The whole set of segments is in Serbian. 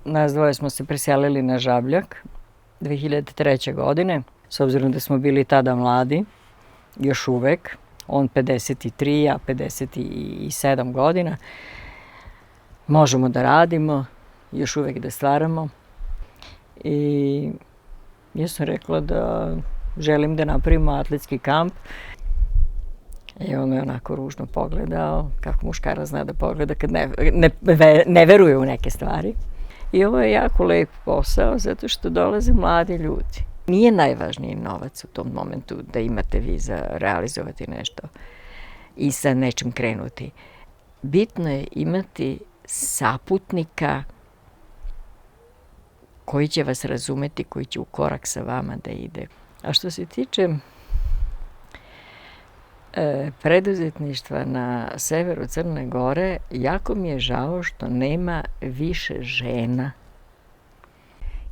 Nas dvoje smo se preselili na Žabljak 2003. godine. S obzirom da smo bili tada mladi, još uvek, on 53, a 57 godina, možemo da radimo, još uvek da stvaramo. I ja sam rekla da želim da napravimo atletski kamp. I on me onako ružno pogledao, kako muškara zna da pogleda kad ne veruje u neke stvari. I ovo je jako lep posao zato što dolaze mladi ljudi. Nije najvažniji novac u tom momentu da imate vi za realizovati nešto i sa nečim krenuti. Bitno je imati saputnika koji će vas razumeti, koji će u korak sa vama da ide. A što se tiče preduzetništva na severu Crne Gore, jako mi je žao što nema više žena.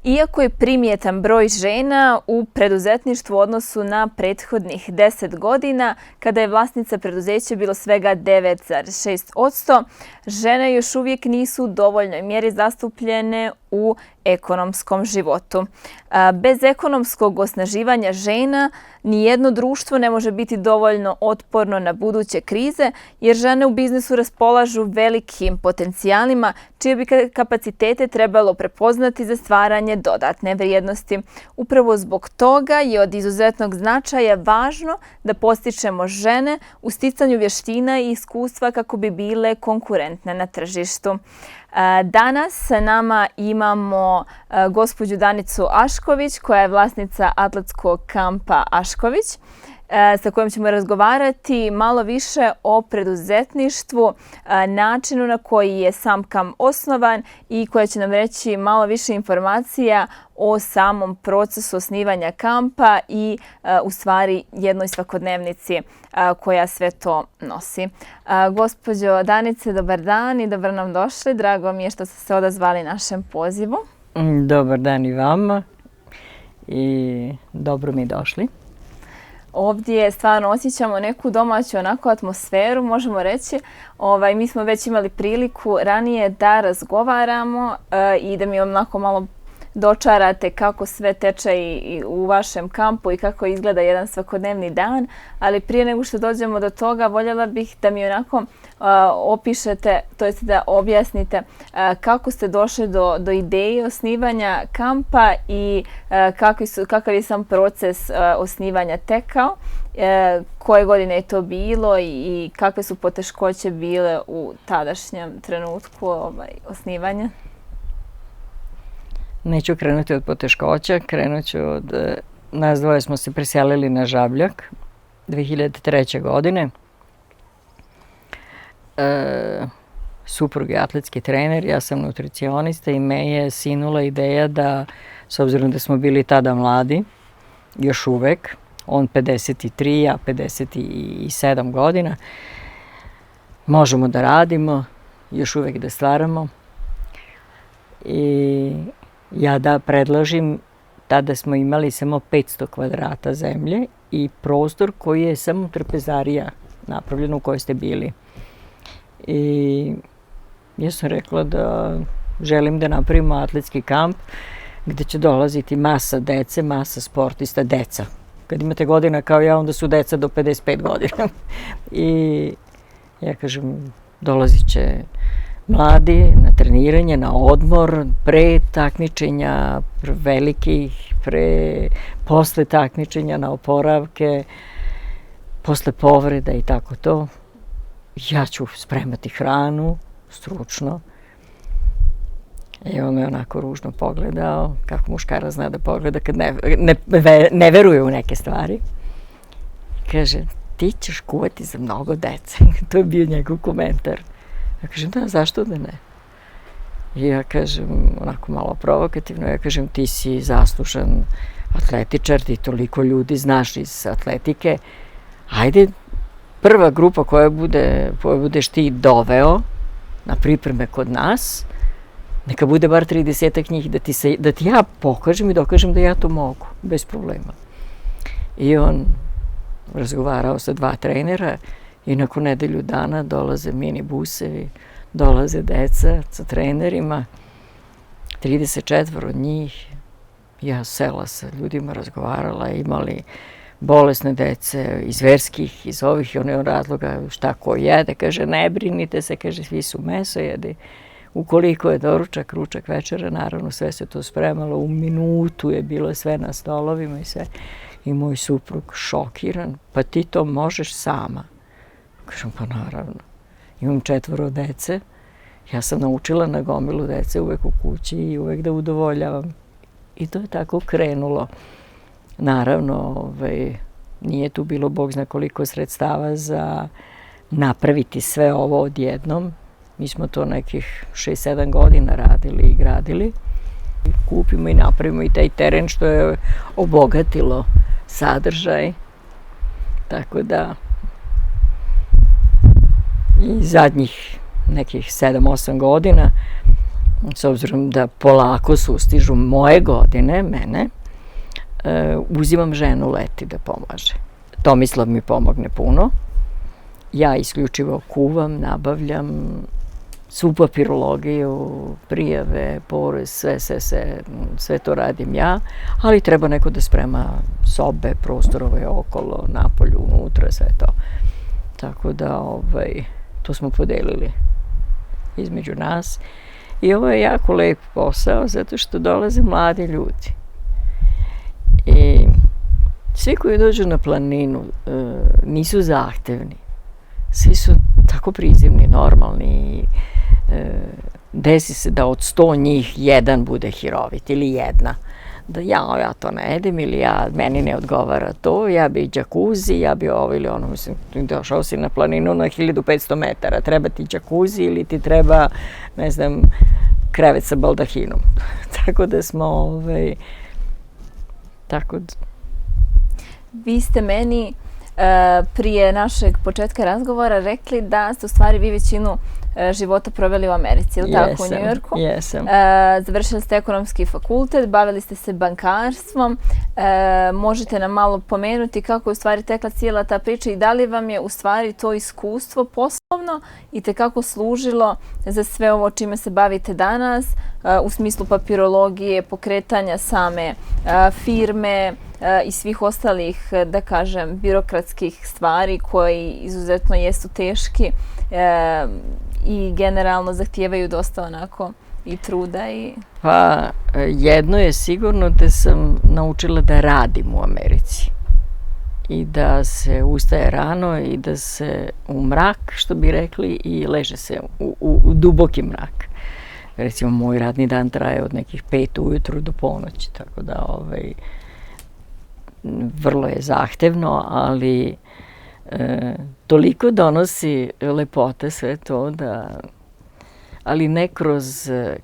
Iako je primjetan broj žena u preduzetništvu u odnosu na prethodnih 10 godina, kada je vlasnica preduzeća bilo svega 9,6%, žene još uvijek nisu u dovoljnoj mjeri zastupljene u ekonomskom životu. Bez ekonomskog osnaživanja žena nijedno društvo ne može biti dovoljno otporno na buduće krize, jer žene u biznisu raspolažu velikim potencijalima čije bi kapacitete trebalo prepoznati za stvaranje dodatne vrijednosti. Upravo zbog toga je od izuzetnog značaja važno da postičemo žene u sticanju vještina i iskustva kako bi bile konkurentne na tržištu. Danas sa nama imamo gospođu Danicu Ašković, koja je vlasnica atletskog kampa Ašković, sa kojom ćemo razgovarati malo više o preduzetništvu, načinu na koji je sam kamp osnovan i koja će nam reći malo više informacija o samom procesu osnivanja kampa i u stvari jednoj svakodnevnici koja sve to nosi. Gospođo Danice, dobar dan i dobro nam došli. Drago mi je što ste se odazvali našem pozivu. Dobar dan i vama i dobro mi došli. Ovdje stvarno osjećamo neku domaću onako atmosferu, možemo reći. Mi smo već imali priliku ranije da razgovaramo i da mi onako malo dočarate kako sve teče i u vašem kampu i kako izgleda jedan svakodnevni dan. Ali prije nego što dođemo do toga, voljela bih da mi onako opišete, to jest da objasnite kako ste došli do ideje osnivanja kampa i kakav je sam proces osnivanja tekao, koje godine je to bilo i kakve su poteškoće bile u tadašnjem trenutku osnivanja. Neću krenuti od poteškoća, krenut ću od... Nas dvoje smo se preselili na Žabljak 2003. godine. Suprug je atletski trener, ja sam nutricionista i me je sinula ideja da, s obzirom da smo bili tada mladi, još uvek, on 53, a 57 godina, možemo da radimo, još uvek da stvaramo. I ja da predložim, tada smo imali samo 500 kvadrata zemlje i prostor koji je samo trpezarija napravljena u kojoj ste bili. I ja sam rekla da želim da napravimo atletski kamp gde će dolaziti masa dece, masa sportista, deca. Kad imate godina kao ja, onda su deca do 55 godina. I ja kažem, dolazit će mladi na treniranje, na odmor, pre takmičenja velikih, posle takmičenja na oporavke, posle povreda i tako to. Ja ću spremati hranu, stručno. I on me onako ružno pogledao, kako muškara zna da pogleda kad ne veruje u neke stvari. Kaže, ti ćeš kuvati za mnogo dece. To je bio njegov komentar. Ja kažem, da, zašto da ne? I ja kažem, onako malo provokativno, ja kažem, ti si zaslužan atletičar, ti toliko ljudi znaš iz atletike. Ajde, prva grupa koja budeš ti doveo na pripreme kod nas, neka bude bar 30 njih da ti ja pokažem i dokažem da ja to mogu, bez problema. I on razgovarao sa 2 trenera i nakon nedelju dana dolaze mini busevi, dolaze deca sa trenerima. 34 od njih, ja sela sa ljudima, razgovarala, imali bolesne dece, iz verskih, iz ovih i onih razloga, šta ko jede, kaže, ne brinite se, kaže, svi su mesojedi. Ukoliko je doručak, ručak, večera, naravno sve se to spremalo, u minutu je bilo sve na stolovima i sve. I moj suprug šokiran, pa ti to možeš sama. Kažem, pa naravno. Imam 4 dece, ja sam naučila na gomilu dece uvek u kući i uvek da udovoljavam. I to je tako krenulo. Naravno, nije tu bilo Bog zna koliko sredstava za napraviti sve ovo odjednom. Mi smo to nekih 6-7 godina radili i gradili. Kupimo i napravimo i taj teren što je obogatilo sadržaj. Tako da i zadnjih nekih 7-8 godina, s obzirom da polako sustižu moje godine, mene, uzimam ženu leti da pomaže. Tomislav mi pomogne puno. Ja isključivo kuvam, nabavljam svu papirologiju, prijave, porez, sve to radim ja, ali treba neko da sprema sobe, prostorove okolo, napolju, unutra, sve to. Tako da, to smo podelili između nas. I ovo je jako lep posao, zato što dolaze mladi ljudi. I svi koji dođu na planinu nisu zahtevni. Svi su tako prizemni, normalni. Desi se da od 100 njih jedan bude hirovit ili jedna. Da ja to ne jedem ili meni ne odgovara to, ja bi džakuzi, ja bi ovo ili ono. Mislim, došao si na planinu na 1500 metara, treba ti džakuzi ili ti treba, ne znam, krevet sa baldahinom. Tako da smo, tako da... Vi ste meni prije našeg početka razgovora rekli da ste u stvari vi većinu života proveli u Americi, ili tako, u New Yorku? Jesam. Završili ste ekonomski fakultet, bavili ste se bankarstvom. Možete nam malo pomenuti kako je u stvari tekla cijela ta priča i da li vam je u stvari to iskustvo poslovno i tekako služilo za sve ovo čime se bavite danas, u smislu papirologije, pokretanja same firme i svih ostalih, da kažem, birokratskih stvari koji izuzetno jesu teški i generalno zahtijevaju dosta onako i truda i... Pa, jedno je sigurno da sam naučila da radim u Americi i da se ustaje rano i da se u mrak, što bi rekli, i leže se u duboki mrak. Recimo, moj radni dan traje od nekih 5 ujutru do ponoći, tako da vrlo je zahtevno, ali toliko donosi lepote sve to da, ali ne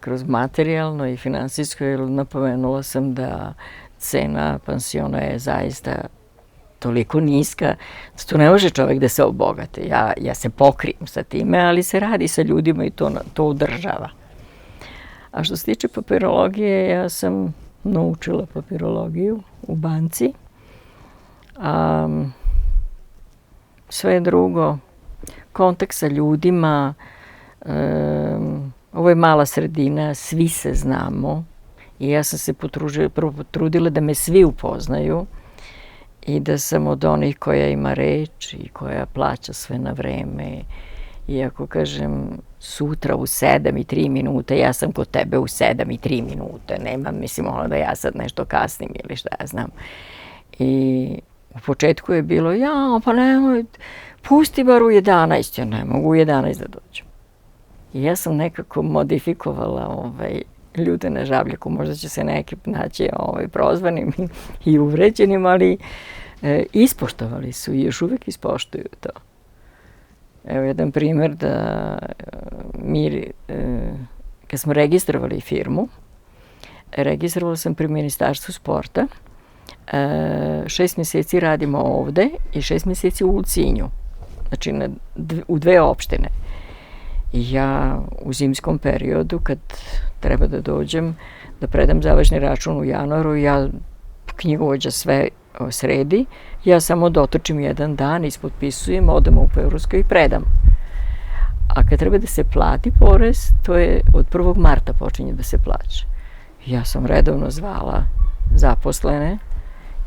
kroz materijalno i finansijsko, jer napomenula sam da cena pansiona je zaista toliko niska da tu ne može čovjek da se obogate. Ja se pokrijem sa time, ali se radi sa ljudima i to udržava. A što se tiče papirologije, ja sam naučila papirologiju u banci. Sve drugo, kontakt sa ljudima, ovo je mala sredina, svi se znamo i ja sam se potrudila da me svi upoznaju i da sam od onih koja ima reč i koja plaća sve na vreme. I ako kažem sutra u 7:03 minuta, ja sam kod tebe u 7:03 minute. Nema, mislim, da ja sad nešto kasnim ili šta ja znam. I u početku je bilo, pa nemoj, pusti bar u 11, ja ne mogu u 11 da dođem. I ja sam nekako modifikovala ljude na Žabljaku, možda će se neki naći prozvanim i uvređenim, ali ispoštovali su i još uvijek ispoštuju to. Evo jedan primjer da mi, kad smo registrovali firmu, registrovala sam pri Ministarstvu sporta, 6 mjeseci radimo ovde i 6 mjeseci u Ulcinju, znači u 2 opštine. I ja u zimskom periodu, kad treba da dođem, da predam završni račun u januaru, ja knjigovođa sve sredi, ja samo dotočim jedan dan, ispotpisujem, odem u Perusko i predam. A kad treba da se plati porez, to je od 1. marta počinje da se plaća. Ja sam redovno zvala zaposlene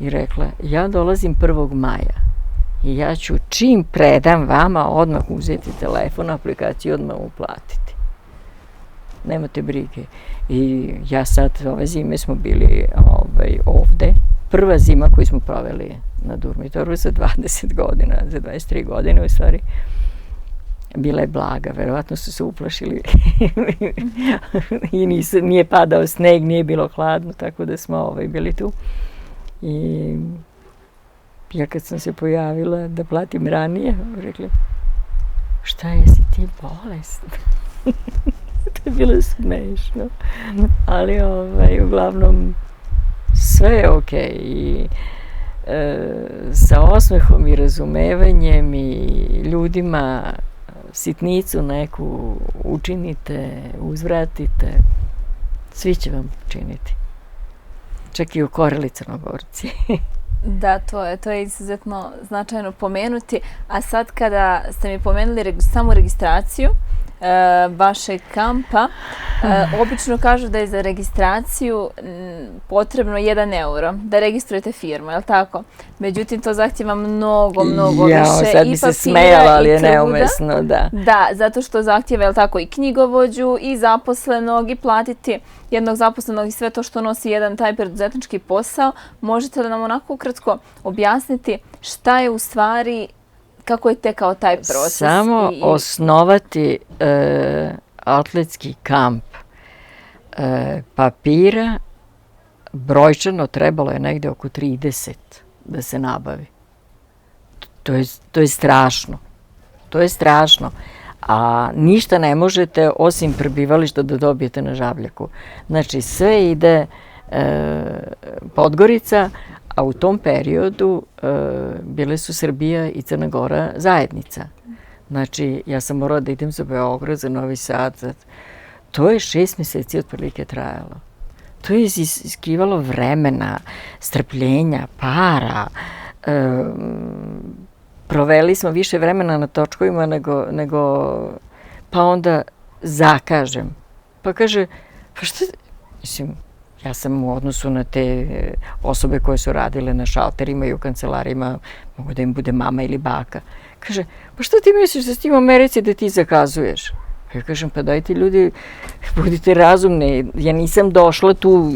i rekla, ja dolazim 1. maja i ja ću čim predam vama odmah uzeti telefon, aplikaciju odmah uplatiti. Nemate brige. I ja sad, ove zime smo bili ovde. Prva zima koju smo proveli na Durmitoru za 20 godina, za 23 godine u stvari, bila je blaga. Verovatno su se uplašili i nije padao sneg, nije bilo hladno, tako da smo bili tu. I ja kad sam se pojavila da platim ranije, rekla, šta jesi ti bolesna? To je bilo smešno. Ali uglavnom sve je okej. I sa osmehom i razumevanjem i ljudima sitnicu neku učinite, uzvratite, svi će vam činiti. Čak i ukorili Crnogorci. Da, to je izuzetno značajno pomenuti. A sad kada ste mi pomenuli samu registraciju vašeg kampa, obično kažu da je za registraciju potrebno 1 euro da registrujete firmu, je li tako? Međutim, to zahtjeva mnogo više. Sad bi se smejala, ali je neumesno, da. Da, zato što zahtjeva, je li tako, i knjigovođu, i zaposlenog, i platiti jednog zaposlenog i sve to što nosi jedan taj preduzetnički posao. Možete li nam onako ukratko objasniti šta je u stvari, kako je tekao taj proces? Samo osnovati atletski kamp papira brojčano trebalo je negde oko 30 da se nabavi. To je strašno. To je strašno. A ništa ne možete osim prebivališta da dobijete na Žabljaku. Znači sve ide Podgorica, a u tom periodu bile su Srbija i Crna Gora zajednica. Znači, ja sam morala da idem za Beograd, za Novi Sad. To je 6 meseci otprilike trajalo. To je iziskivalo vremena, strpljenja, para. Proveli smo više vremena na točkovima nego pa onda zakažem. Pa kaže, pa šta, mislim, ja sam u odnosu na te osobe koje su radile na šalterima i u kancelarijima, mogu da im bude mama ili baka. Kaže, pa šta ti misliš da si ti u Americi da ti zakazuješ? Ja kažem, pa dajte ljudi, budite razumni. Ja nisam došla tu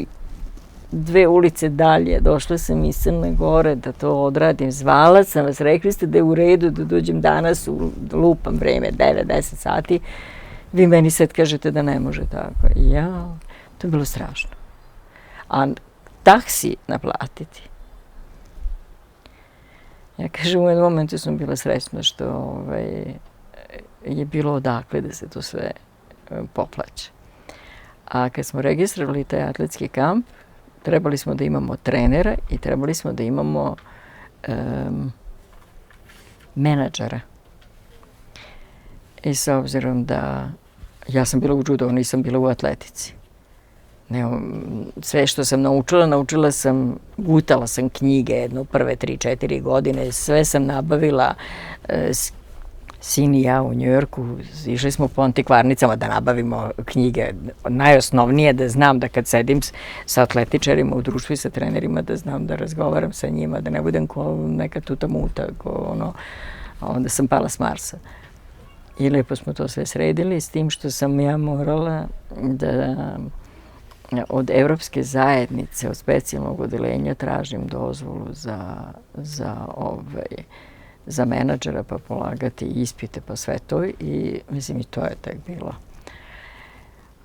2 ulice dalje, došla sam iz Crne Gore da to odradim. Zvala sam vas, rekli ste da je u redu da dođem danas u lupam vreme, 9-10 sati. Vi meni sad kažete da ne može tako. Ja, to je bilo strašno. A taksi naplatiti. Ja kažem, u jednom momentu sam bila srećna što je bilo odakle da se to sve poplaća. A kad smo registrovali taj atletski kamp, trebali smo da imamo trenera i trebali smo da imamo menadžera. I s obzirom da ja sam bila u judu, nisam bila u atletici. Sve što sam naučila sam, gutala sam knjige jedno prve 3-4 godine, sve sam nabavila. Sin i ja u Njujorku išli smo po antikvarnicama da nabavimo knjige. Najosnovnije da znam da kad sedim sa atletičarima u društvu i sa trenerima, da znam da razgovaram sa njima, da ne budem ko neka tutamuta, onda sam pala s Marsa. I lepo smo to sve sredili, s tim što sam ja morala da od Evropske zajednice, od specijalnog odeljenja tražim dozvolu za menadžera, pa polagati ispite, pa sve to. I mislim, i to je tek bilo.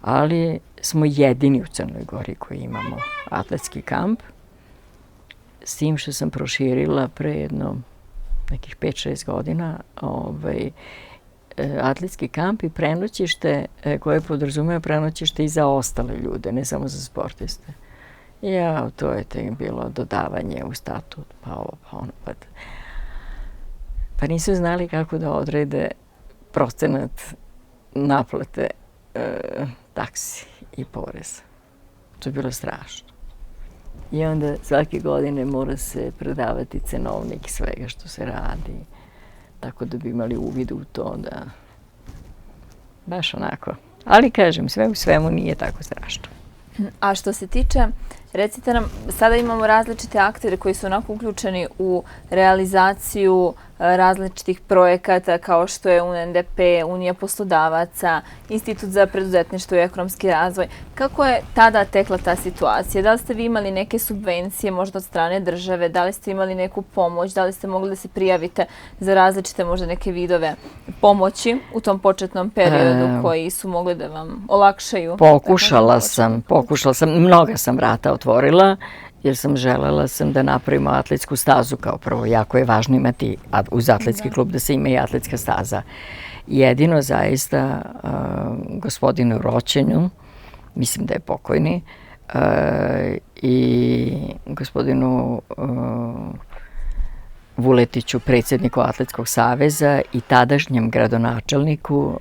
Ali smo jedini u Crnoj Gori koji imamo atletski kamp, s tim što sam proširila pre jedno nekih 5-6 godina atletski kamp i prenoćište koje podrazumeva prenoćište i za ostale ljude, ne samo za sportiste. Ja, to je tek bilo dodavanje u statut, pa ovo, pa ono, pa nisu znali kako da odrede procenat naplate taksi i poreza. To je bilo strašno. I onda svake godine mora se predavati cenovnik svega što se radi, tako da bi imali uvid u to da baš onako. Ali kažem, sve u svemu nije tako strašno. A što se tiče, recite nam, sada imamo različite aktere koji su onako uključeni u realizaciju različitih projekata kao što je UNDP, Unija poslodavaca, Institut za preduzetništvo i ekonomski razvoj. Kako je tada tekla ta situacija? Da li ste vi imali neke subvencije možda od strane države? Da li ste imali neku pomoć? Da li ste mogli da se prijavite za različite možda neke vidove pomoći u tom početnom periodu koji su mogli da vam olakšaju? Pokušala sam, mnoga sam vrata otvorila jer sam želela da napravimo atletsku stazu kao prvo. Jako je važno imati uz atletski klub da se ima i atletska staza. Jedino zaista gospodinu Roćenju, mislim da je pokojni, i gospodinu Vuletiću, predsjedniku Atletskog saveza i tadašnjem gradonačelniku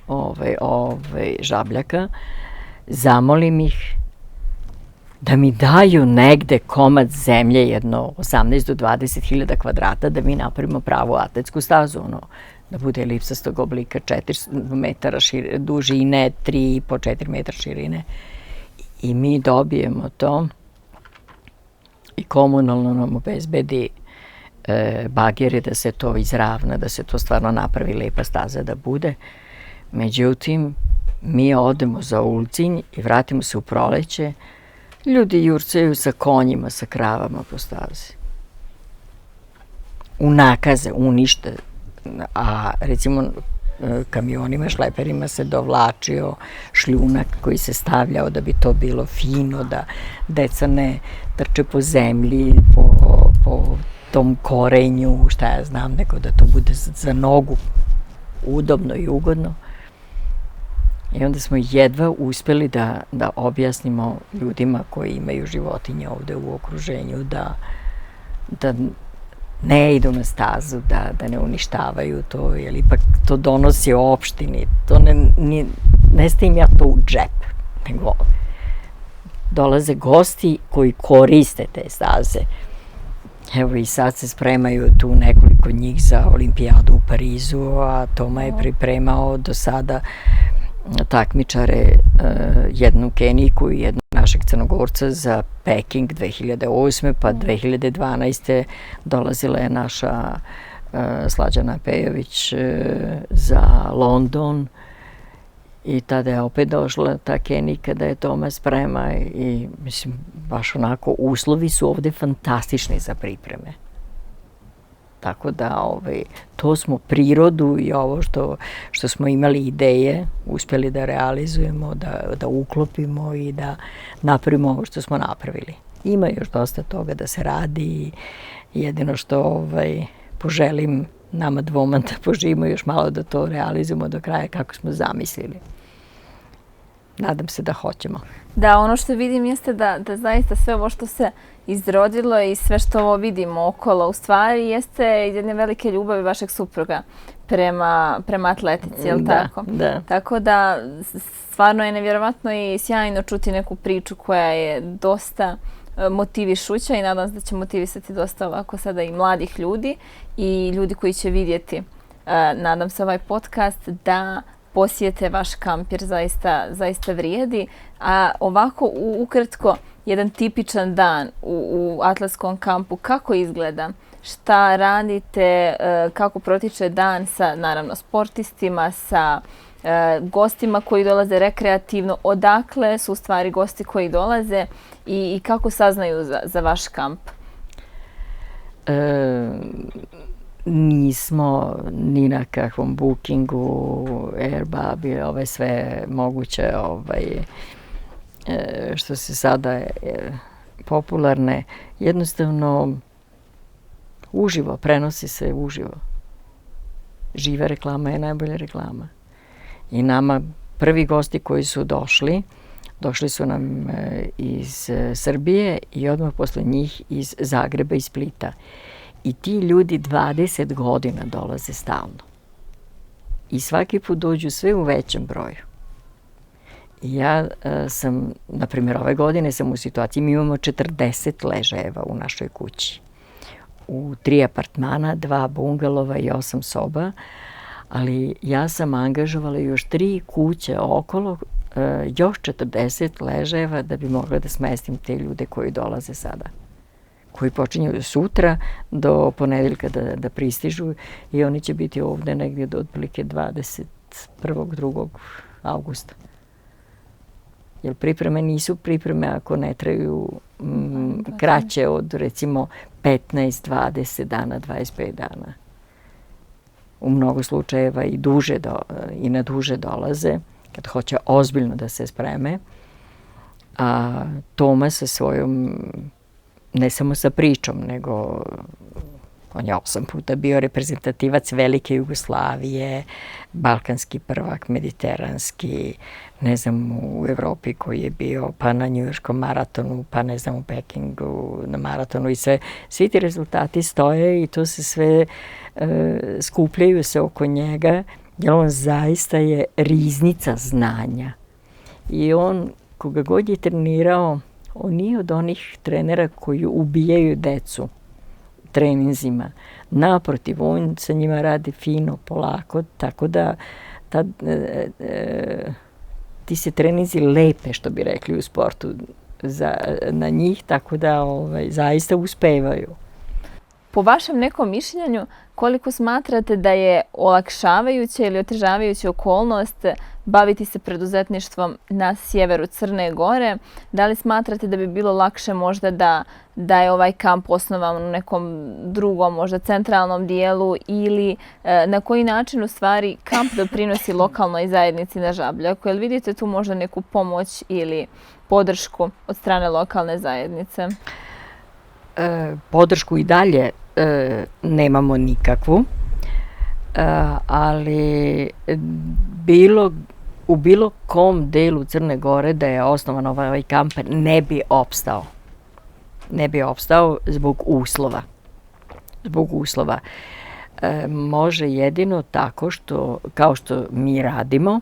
Žabljaka, zamolim ih da mi daju negde komad zemlje, jedno 18 do 20 hiljada kvadrata, da mi napravimo pravu atletsku stazu, da bude elipsastog oblika, 4 metara dužine, 3,5-4 metra širine. I mi dobijemo to i komunalno nam obezbedi bagere da se to izravna, da se to stvarno napravi lepa staza da bude. Međutim, mi odemo za Ulcinj i vratimo se u proleće. Ljudi jurcaju sa konjima, sa kravama po stazi. Unakaze, unište. A recimo kamionima, šleperima se dovlačio šljunak koji se stavljao da bi to bilo fino, da deca ne trče po zemlji, po tom korenju, šta ja znam, nego da to bude za nogu udobno i ugodno. I onda smo jedva uspeli da objasnimo ljudima koji imaju životinje ovde u okruženju da ne idu na stazu, da ne uništavaju to, jer ipak to donosi opštini. Ne stavim ja to u džep, nego dolaze gosti koji koriste te staze. Evo i sad se spremaju tu nekoliko njih za olimpijadu u Parizu, a Toma je pripremao do sada takmičare, jednu Kenijku i jednog našeg Crnogorca za Peking 2008. Pa 2012. dolazila je naša Slađana Pejović za London i tada je opet došla ta Kenijka da je Toma sprema i mislim baš onako uslovi su ovde fantastični za pripreme. Tako da to smo prirodu i ovo što smo imali ideje uspjeli da realizujemo, da uklopimo i da napravimo ovo što smo napravili. Ima još dosta toga da se radi i jedino što poželim nama dvoma da poživimo još malo da to realizujemo do kraja kako smo zamislili. Nadam se da hoćemo. Da, ono što vidim jeste da zaista sve ovo što se izrodilo i sve što ovo vidimo okolo u stvari jeste jedne velike ljubavi vašeg supruga prema atletici, je li tako? Da. Tako da stvarno je nevjerovatno i sjajno čuti neku priču koja je dosta motivišuća i nadam se da će motivisati dosta ovako sada i mladih ljudi i ljudi koji će vidjeti, nadam se, ovaj podcast da posjete vaš kamp jer zaista vrijedi. A ovako ukratko, jedan tipičan dan u atletskom kampu, kako izgleda? Šta radite? Kako protiče dan sa, naravno, sportistima, sa gostima koji dolaze rekreativno? Odakle su u stvari gosti koji dolaze i kako saznaju za vaš kamp? Nismo ni na kakvom bookingu, Airbnb, ove sve moguće što se sada popularne. Jednostavno uživo, prenosi se uživo. Živa reklama je najbolja reklama. I nama prvi gosti koji su došli su nam iz Srbije i odmah posle njih iz Zagreba i Splita. I ti ljudi 20 godina dolaze stalno. I svaki put dođu sve u većem broju. I ja sam, na primjer, ove godine sam u situaciji, mi imamo 40 ležajeva u našoj kući. U 3 apartmana, 2 bungalova i 8 soba, ali ja sam angažovala još 3 kuće okolo još 40 ležajeva da bi mogla da smestim te ljude koji dolaze sada, koji počinju sutra do ponedeljka da pristižu i oni će biti ovde negdje do otprilike 21. 2. augusta. Jer pripreme nisu pripreme ako ne traju kraće od recimo 15, 20 dana, 25 dana. U mnogo slučajeva i na duže dolaze kad hoće ozbiljno da se spreme. A Toma sa svojom, ne samo sa pričom, nego on je 8 puta bio reprezentativac velike Jugoslavije, balkanski prvak, mediteranski, ne znam, u Evropi koji je bio, pa na njujorškom maratonu, pa ne znam, u Pekingu na maratonu i sve. Svi ti rezultati stoje i to se sve skupljaju se oko njega, jer on zaista je riznica znanja. I on, koga god je trenirao, on nije od onih trenera koji ubijaju decu treninzima. Naprotiv, on sa njima radi fino, polako, tako da ti se treninzi lepe, što bi rekli u sportu, na njih, tako da zaista uspevaju. Po vašem nekom mišljenju, koliko smatrate da je olakšavajuća ili otežavajuća okolnost baviti se preduzetništvom na sjeveru Crne Gore? Da li smatrate da bi bilo lakše možda da je ovaj kamp osnovan u nekom drugom, možda centralnom dijelu, ili na koji način u stvari kamp doprinosi lokalnoj zajednici na Žabljaku? Jel vidite tu možda neku pomoć ili podršku od strane lokalne zajednice? Podršku i dalje nemamo nikakvu, ali u bilo kom delu Crne Gore da je osnovan ovaj kamp ne bi opstao. Ne bi opstao zbog uslova. Može jedino tako kao što mi radimo,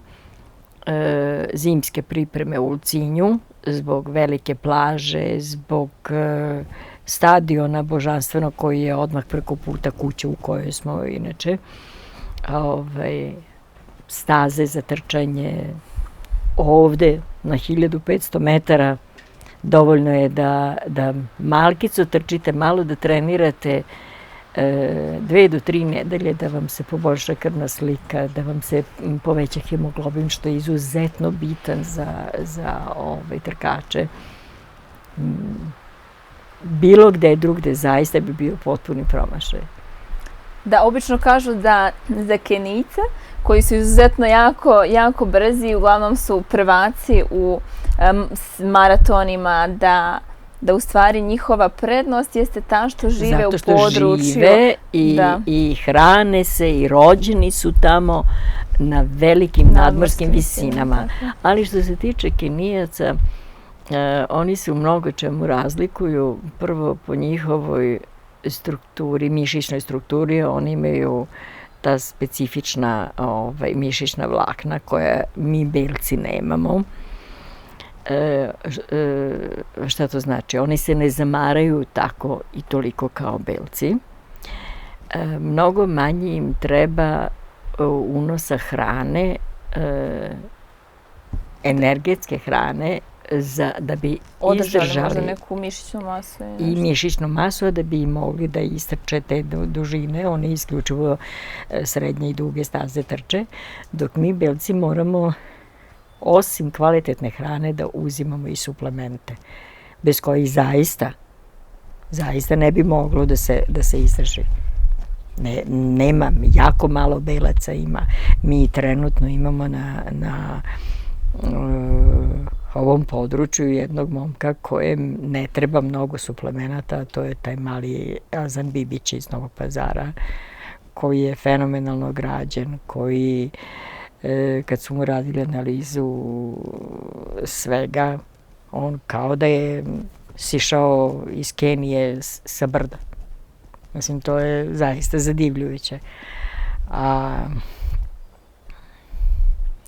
zimske pripreme u Ulcinju, zbog velike plaže, zbog stadiona božanstvenog koji je odmah preko puta kuće u kojoj smo inače, staze za trčanje ovde na 1500 metara. Dovoljno je da malkicu trčite, malo da trenirate 2 do 3 nedelje da vam se poboljša krvna slika, da vam se poveća hemoglobin, što je izuzetno bitan za trkače. Bilo gde drugde zaista bi bio potpuni promašaj. Da, obično kažu da za Kenijce, koji su izuzetno jako brzi, uglavnom su prvaci u maratonima, da u stvari njihova prednost jeste ta što žive u području. Zato što žive i hrane se i rođeni su tamo na velikim nadmorskim visinama. Ali što se tiče Kenijaca, oni se u mnogo čemu razlikuju. Prvo po njihovoj strukturi, mišićnoj strukturi, oni imaju ta specifična mišićna vlakna koja mi belci nemamo. Šta to znači? Oni se ne zamaraju tako i toliko kao belci. Mnogo manje im treba unosa hrane, energetske hrane, da bi izdržali neku mišićnu masu i mišićnu masu, a da bi mogli da istrče te dužine. Oni isključivo srednje i duge staze trče, dok mi belci moramo osim kvalitetne hrane da uzimamo i suplemente, bez kojih zaista ne bi moglo da se izdrži. Nema, jako malo belaca ima. Mi trenutno imamo na ovom području jednog momka kojem ne treba mnogo suplemenata, a to je taj mali Elzan Bibić iz Novog Pazara, koji je fenomenalno građen, koji kad su mu radili analizu svega, on kao da je sišao iz Kenije sa brda. Mislim, to je zaista zadivljujuće.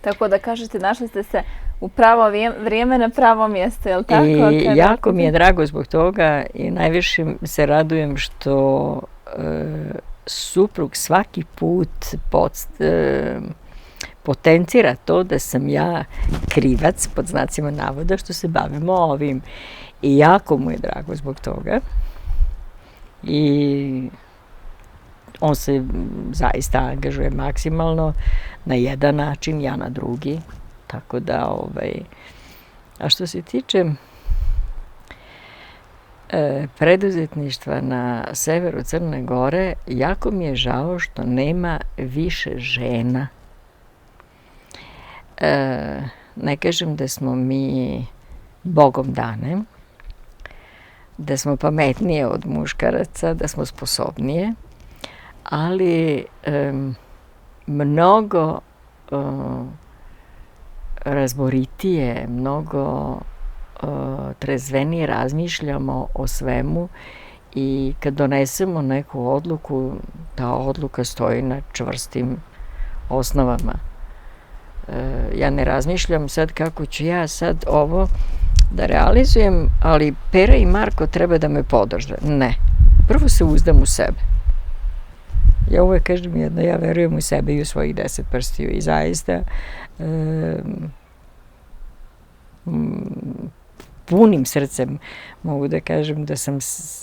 Tako da kažete, našli ste se u pravo vrijeme na pravo mjesto, je li tako? I jako mi je drago zbog toga i najviše se radujem što suprug svaki put potencira to da sam ja krivac, pod znacima navoda, što se bavimo ovim. I jako mu je drago zbog toga. I on se zaista angažuje maksimalno na jedan način, ja na drugi. Tako da, a što se tiče preduzetništva na severu Crne Gore, jako mi je žao što nema više žena. Ne kažem da smo mi Bogom dane, da smo pametnije od muškaraca, da smo sposobnije, ali mnogo razboritije, mnogo trezvenije razmišljamo o svemu i kad donesemo neku odluku, ta odluka stoji na čvrstim osnovama. Ja ne razmišljam sad kako ću ja sad ovo da realizujem, ali Pera i Marko treba da me podrže. Ne. Prvo se uzdam u sebe. Ja uvek kažem jedno, ja verujem u sebe i u svojih 10 prstiju i zaista punim srcem mogu da kažem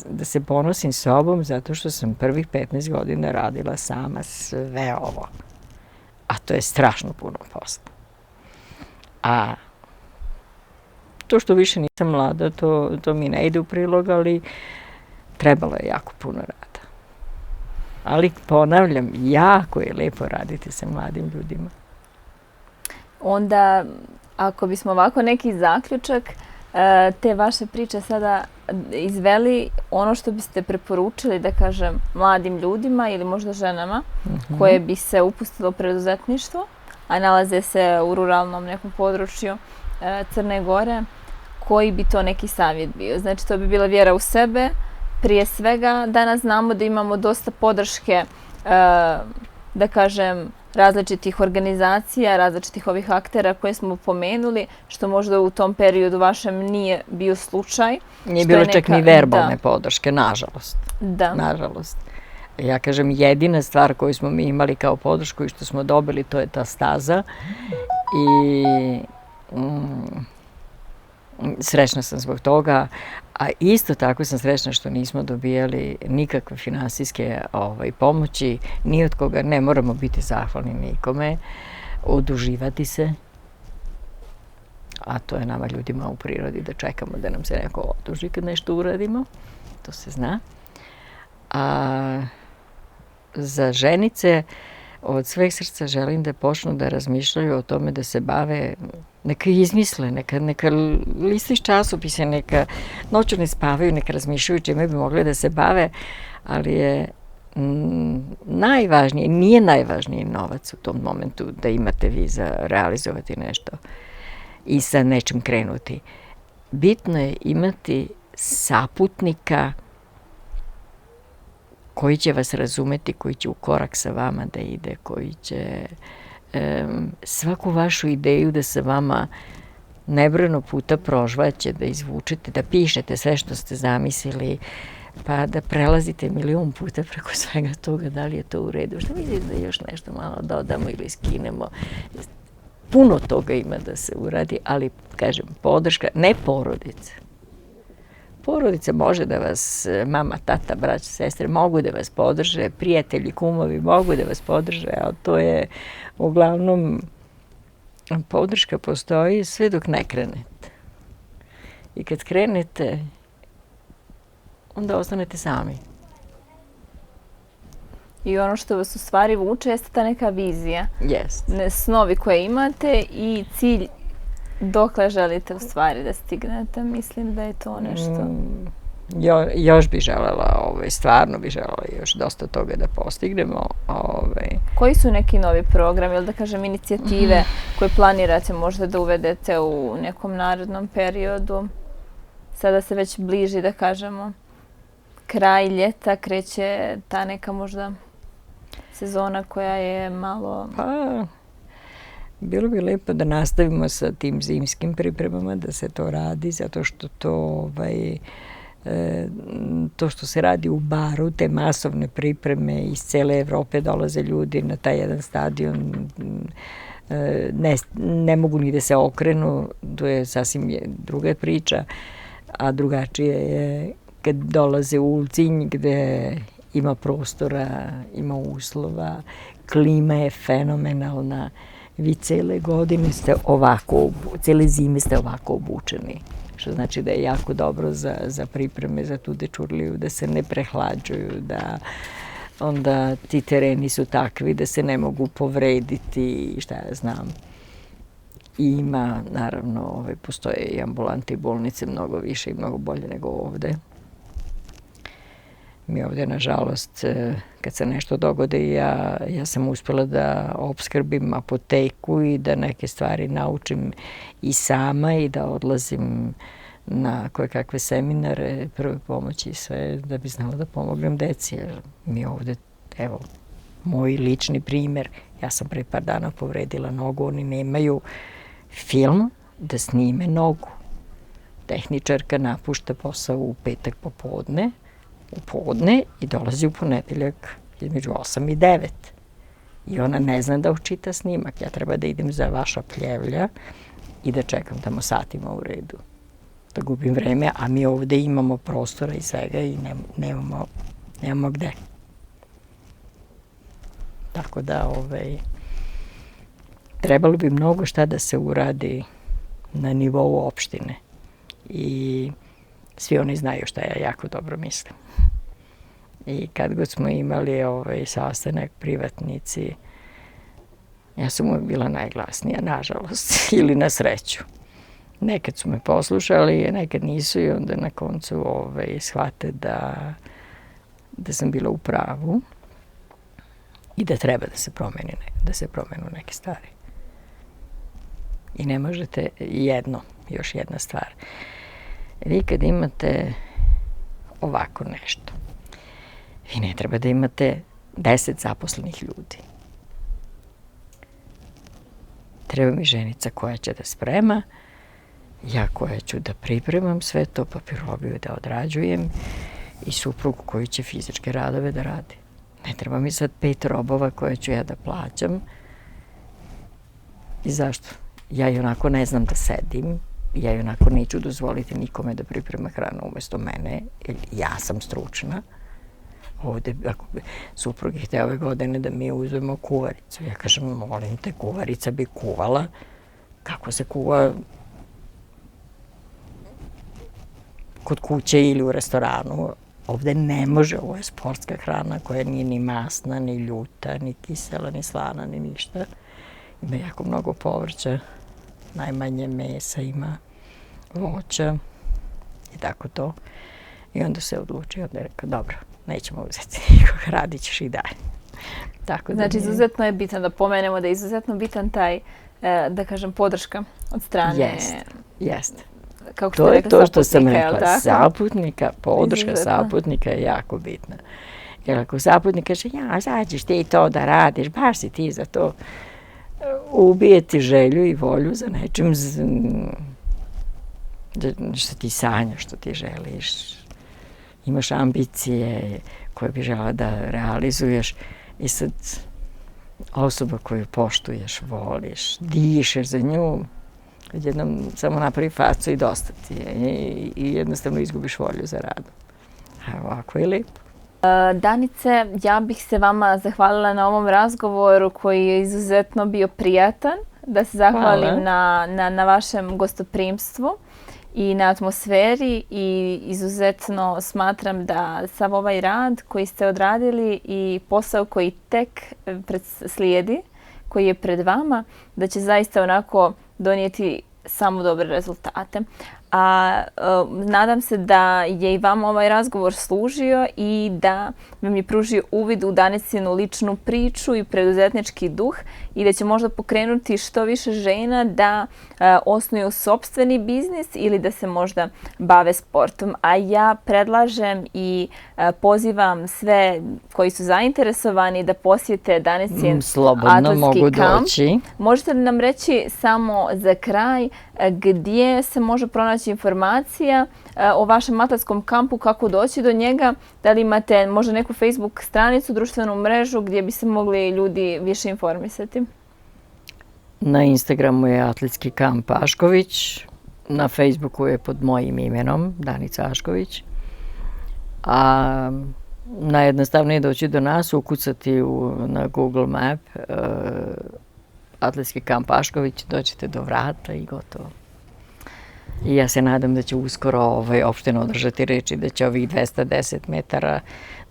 da se ponosim sobom zato što sam prvih 15 godina radila sama sve ovo. A to je strašno puno posla. A to što više nisam mlada, to mi ne ide u prilog, ali trebalo je jako puno rada. Ali ponavljam, jako je lepo raditi sa mladim ljudima. Onda, ako bismo ovako neki zaključak te vaše priče sada izveli, ono što biste preporučili, da kažem, mladim ljudima ili možda ženama koje bi se upustilo u preduzetništvo, a nalaze se u ruralnom nekom području Crne Gore, koji bi to neki savjet bio? Znači, to bi bila vjera u sebe. Prije svega, danas znamo da imamo dosta podrške, da kažem, različitih organizacija, različitih ovih aktera koje smo pomenuli, što možda u tom periodu vašem nije bio slučaj. Nije bilo čak ni verbalne podrške, nažalost. Da. Nažalost. Ja kažem, jedina stvar koju smo mi imali kao podršku i što smo dobili, to je ta staza. I srećna sam zbog toga, a isto tako sam srećna što nismo dobijali nikakve finansijske pomoći, ni od koga, ne moramo biti zahvalni nikome, oduživati se, a to je nama ljudima u prirodi da čekamo da nam se neko oduži kad nešto uradimo, to se zna. A za ženice od sveg srca želim da počnu da razmišljaju o tome da se bave, neka izmisle, neka liste iz časopise, neka noću ne spavaju, neka razmišljaju čime bi mogli da se bave, ali je najvažnije, nije najvažniji novac u tom momentu da imate vi za realizovati nešto i sa nečim krenuti. Bitno je imati saputnika koji će vas razumeti, koji će u korak sa vama da ide, koji će svaku vašu ideju da sa vama nebrojeno puta prožvaće, da izvučete, da pišete sve što ste zamislili, pa da prelazite 1.000.000 puta preko svega toga, da li je to u redu. Što mislite da još nešto malo dodamo ili skinemo? Puno toga ima da se uradi, ali, kažem, podrška, ne porodice. Porodica može da vas, mama, tata, braća, sestre, mogu da vas podrže, prijatelji, kumovi mogu da vas podrže, ali to je uglavnom podrška postoji sve dok ne krenete. I kad krenete, onda ostanete sami. I ono što vas u stvari vuče jeste ta neka vizija. Jeste. Snovi koje imate i cilj dokle želite u stvari da stignete. Mislim da je to nešto. Još bi želela, stvarno bi želela još dosta toga da postignemo. Koji su neki novi programi ili da kažem inicijative koje planirate možda da uvedete u nekom narednom periodu? Sada se već bliži, da kažemo, kraj ljeta, kreće ta neka možda sezona koja je malo... Bilo bi lepo da nastavimo sa tim zimskim pripremama, da se to radi, zato što to što se radi u Baru, te masovne pripreme iz cele Evrope dolaze ljudi na taj jedan stadion ne mogu ni da se okrenu, to je sasvim druga priča, a drugačije je kad dolaze u Ulcinj gde ima prostora, ima uslova, klima je fenomenalna, vi cele godine ste ovako, cele zime ste ovako obučeni, što znači da je jako dobro za pripreme za tu dečurliju, da se ne prehlađuju, da onda ti tereni su takvi da se ne mogu povrediti, šta ja znam. I ima, naravno, postoje i ambulante i bolnice mnogo više i mnogo bolje nego ovde. Mi ovde, nažalost, kad se nešto dogode, ja sam uspela da opskrbim apoteku i da neke stvari naučim i sama i da odlazim na koje kakve seminare, prve pomoći i sve, da bi znala da pomognem deci. Jer mi ovde, evo, moj lični primer, ja sam pre par dana povredila nogu, oni nemaju film da snime nogu. Tehničarka napušta posao u petak popodne, u podne i dolazi u ponedeljak između 8 i 9. I ona ne zna da učita snimak. Ja treba da idem za vaša pljevlja i da čekam tamo satima u redu. Da gubim vreme, a mi ovde imamo prostora i svega i nemamo gde. Tako da, trebalo bi mnogo šta da se uradi na nivou opštine. I svi oni znaju šta ja jako dobro mislim. I kad god smo imali sastanak privatnici, ja sam uvijek bila najglasnija, nažalost, ili na sreću. Nekad su me poslušali, nekad nisu i onda na koncu shvate da sam bila u pravu i da treba da se promenu neke stvari. I ne možete još jedna stvar. Vi kad imate ovako nešto, vi ne treba da imate 10 zaposlenih ljudi. Treba mi ženica koja će da sprema, ja koja ću da pripremam sve to, papirologiju da odrađujem i suprug koji će fizičke radove da radi. Ne treba mi sad 5 robova koje ću ja da plaćam. I zašto? Ja i onako ne znam da sedim, ja i onako neću dozvoliti nikome da priprema hranu umesto mene, jer ja sam stručna. Ovde, ako bi suprug je hteo ove godine da mi uzmemo kuvaricu, ja kažem, molim te, kuvarica bi kuvala kako se kuva kod kuće ili u restoranu. Ovde ne može, ovo je sportska hrana koja nije ni masna, ni ljuta, ni kisela, ni slana, ni ništa. Ima jako mnogo povrća, najmanje mesa ima, voća i tako to. I onda se odlučio, onda je rekao, dobro, nećemo uzeti nikog, radit ćeš i dalje. Tako znači, izuzetno je bitno da pomenemo da je izuzetno bitan taj, da kažem, podrška od strane... Jeste. To je to što sam rekla, saputnika, podrška saputnika je jako bitna. Jer ako saputnik kaže, ja, sad ćeš ti to da radiš, baš si ti za to, ubije ti želju i volju za nečim što ti sanjaš, što ti želiš. Imaš ambicije koje bi žela da realizuješ i sad osoba koju poštuješ, voliš, dišeš za nju, jednom samo napravi facu i dosta ti je i jednostavno izgubiš volju za radom. A ovako je lijepo. Danice, ja bih se vama zahvalila na ovom razgovoru koji je izuzetno bio prijatan. Da se zahvalim na vašem gostoprimstvu i na atmosferi i izuzetno smatram da sav ovaj rad koji ste odradili i posao koji tek slijedi, koji je pred vama, da će zaista onako donijeti samo dobre rezultate. A nadam se da je i vama ovaj razgovor služio i da vam je pružio uvid u Danicinu ličnu priču i preduzetnički duh i da će možda pokrenuti što više žena da osnuju sopstveni biznis ili da se možda bave sportom. A ja predlažem i pozivam sve koji su zainteresovani da posjete Danicin atletski kamp. Možete li nam reći samo za kraj gdje se može pronaći informacija o vašem atletskom kampu, kako doći do njega? Da li imate možda neku Facebook stranicu, društvenu mrežu gdje bi se mogli ljudi više informisati? Na Instagramu je Atletski kamp Ašković, na Facebooku je pod mojim imenom, Danica Ašković. A najjednostavnije je doći do nas, ukucati na Google Map Atletski kamp Ašković, dođete do vrata i gotovo. I ja se nadam da će uskoro opština održati reč i da će ovih 210 metara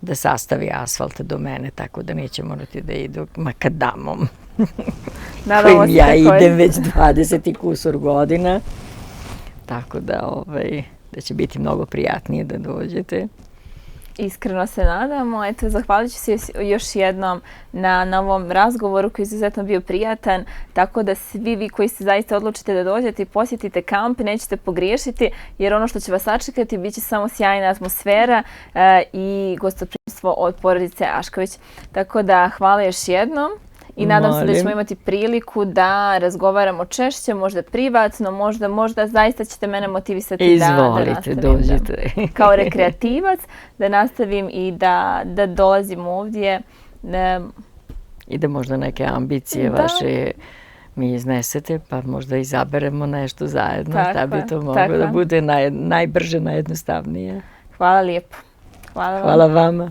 da sastavi asfalt do mene, tako da neće morati da idu makadamom. Kojim ja idem već 20 i kusur godina. Tako da će biti mnogo prijatnije da dođete. Iskreno se nadamo. Eto, zahvalit ću se još jednom na ovom razgovoru koji je izuzetno bio prijatan, tako da svi vi koji se zaista odlučite da dođete i posjetite kamp, nećete pogriješiti, jer ono što će vas sačekati bit će samo sjajna atmosfera i gostoprimstvo od porodice Ašković. Tako da hvala još jednom. I nadam se da ćemo imati priliku da razgovaramo češće, možda privatno, možda zaista ćete mene motivisati da nastavim dođite. Kao rekreativac, da nastavim i da dolazim ovdje. I da možda neke ambicije vaše mi iznesete, pa možda izaberemo nešto zajedno, da bi to moglo da bude najbrže, najjednostavnije. Hvala lijepo. Hvala vama.